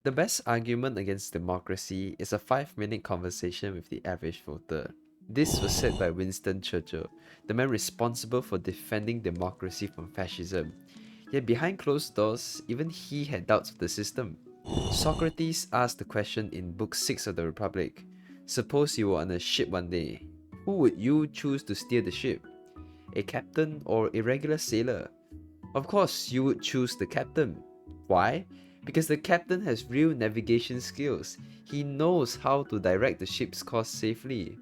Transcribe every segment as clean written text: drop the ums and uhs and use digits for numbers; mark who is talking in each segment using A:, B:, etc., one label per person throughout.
A: The best argument against democracy is a 5-minute conversation with the average voter. This was said by Winston Churchill, the man responsible for defending democracy from fascism. Yet behind closed doors, even he had doubts of the system. Socrates asked the question in Book 6 of the Republic. Suppose you were on a ship one day. Who would you choose to steer the ship? A captain or a regular sailor? Of course, you would choose the captain. Why? Because the captain has real navigation skills. He knows how to direct the ship's course safely.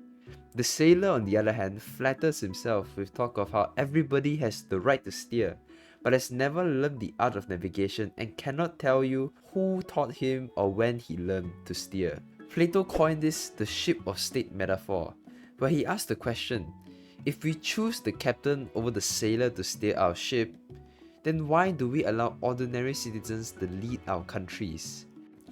A: The sailor, on the other hand, flatters himself with talk of how everybody has the right to steer, but has never learned the art of navigation and cannot tell you who taught him or when he learned to steer. Plato coined this the ship of state metaphor, where he asked the question, if we choose the captain over the sailor to steer our ship, then why do we allow ordinary citizens to lead our countries?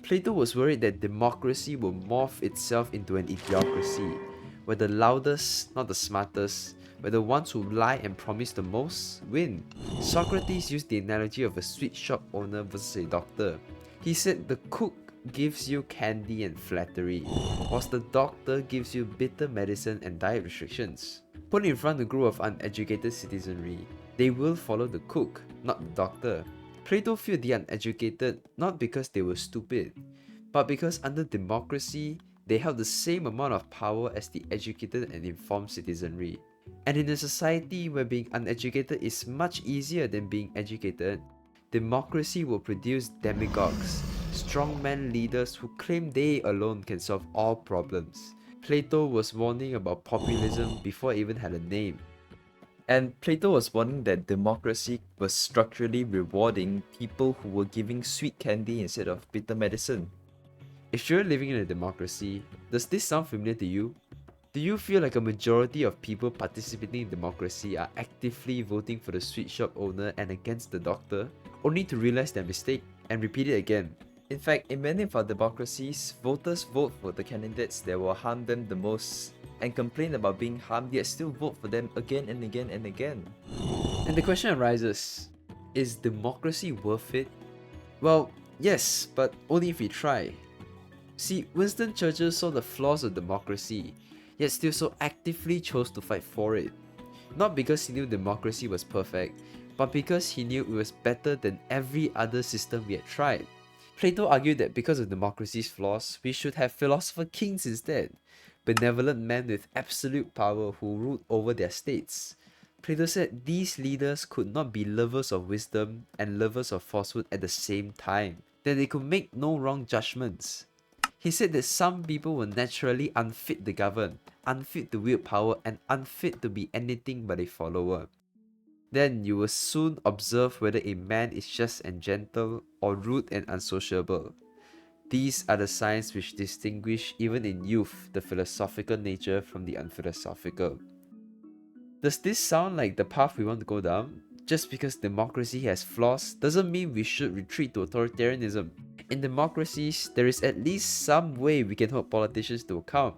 A: Plato was worried that democracy will morph itself into an idiocracy, where the loudest, not the smartest, where the ones who lie and promise the most, win. Socrates used the analogy of a sweet shop owner versus a doctor. He said the cook gives you candy and flattery, whilst the doctor gives you bitter medicine and diet restrictions. Put in front a group of uneducated citizenry, they will follow the cook, not the doctor. Plato feared the uneducated not because they were stupid, but because under democracy, they held the same amount of power as the educated and informed citizenry. And in a society where being uneducated is much easier than being educated, democracy will produce demagogues, strongman leaders who claim they alone can solve all problems. Plato was warning about populism before it even had a name.
B: And Plato was warning that democracy was structurally rewarding people who were giving sweet candy instead of bitter medicine.
A: If you're living in a democracy, does this sound familiar to you? Do you feel like a majority of people participating in democracy are actively voting for the sweet shop owner and against the doctor, only to realize their mistake and repeat it again?
B: In fact, in many of our democracies, voters vote for the candidates that will harm them the most and complain about being harmed, yet still vote for them again and again and again.
A: And the question arises, is democracy worth it? Well, yes, but only if we try. See, Winston Churchill saw the flaws of democracy, yet still so actively chose to fight for it. Not because he knew democracy was perfect, but because he knew it was better than every other system we had tried. Plato argued that because of democracy's flaws, we should have philosopher kings instead, benevolent men with absolute power who ruled over their states. Plato said these leaders could not be lovers of wisdom and lovers of falsehood at the same time, that they could make no wrong judgments. He said that some people were naturally unfit to govern, unfit to wield power, and unfit to be anything but a follower. Then you will soon observe whether a man is just and gentle or rude and unsociable. These are the signs which distinguish even in youth the philosophical nature from the unphilosophical. Does this sound like the path we want to go down? Just because democracy has flaws doesn't mean we should retreat to authoritarianism. In democracies, there is at least some way we can hold politicians to account.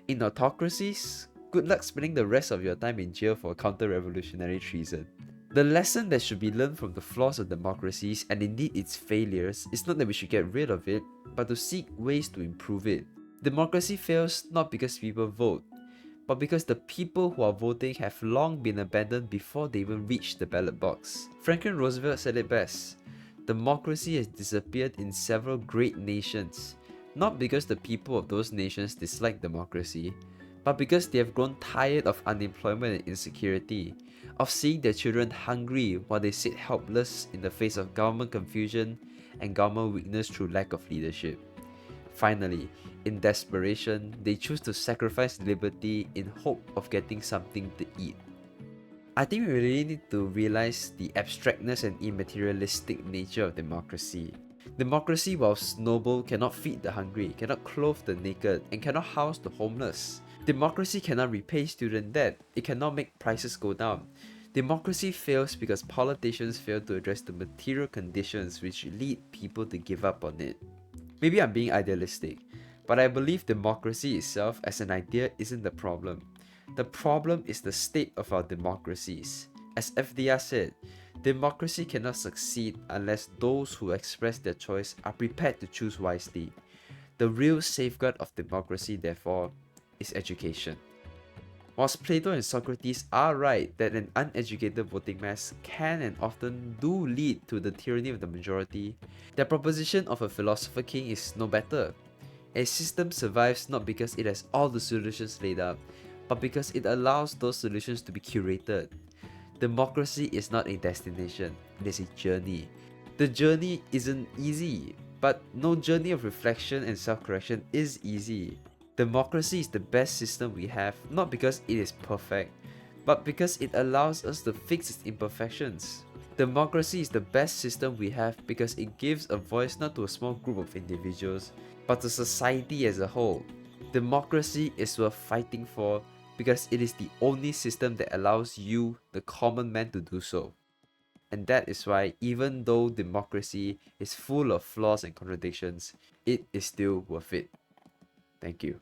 A: In autocracies, good luck spending the rest of your time in jail for counter-revolutionary treason. The lesson that should be learned from the flaws of democracies and indeed its failures is not that we should get rid of it, but to seek ways to improve it. Democracy fails not because people vote, but because the people who are voting have long been abandoned before they even reach the ballot box. Franklin Roosevelt said it best, democracy has disappeared in several great nations, not because the people of those nations dislike democracy, but because they have grown tired of unemployment and insecurity, of seeing their children hungry while they sit helpless in the face of government confusion and government weakness through lack of leadership. Finally, in desperation, they choose to sacrifice liberty in hope of getting something to eat. I think we really need to realize the abstractness and immaterialistic nature of democracy. Democracy, whilst noble, cannot feed the hungry, cannot clothe the naked, and cannot house the homeless. Democracy cannot repay student debt, it cannot make prices go down. Democracy fails because politicians fail to address the material conditions which lead people to give up on it. Maybe I'm being idealistic, but I believe democracy itself as an idea isn't the problem. The problem is the state of our democracies. As FDR said, democracy cannot succeed unless those who express their choice are prepared to choose wisely. The real safeguard of democracy, therefore, is education. Whilst Plato and Socrates are right that an uneducated voting mass can and often do lead to the tyranny of the majority, their proposition of a philosopher king is no better. A system survives not because it has all the solutions laid out, but because it allows those solutions to be curated. Democracy is not a destination, it is a journey. The journey isn't easy, but no journey of reflection and self-correction is easy. Democracy is the best system we have, not because it is perfect, but because it allows us to fix its imperfections. Democracy is the best system we have because it gives a voice not to a small group of individuals, but to society as a whole. Democracy is worth fighting for because it is the only system that allows you, the common man, to do so. And that is why, even though democracy is full of flaws and contradictions, it is still worth it. Thank you.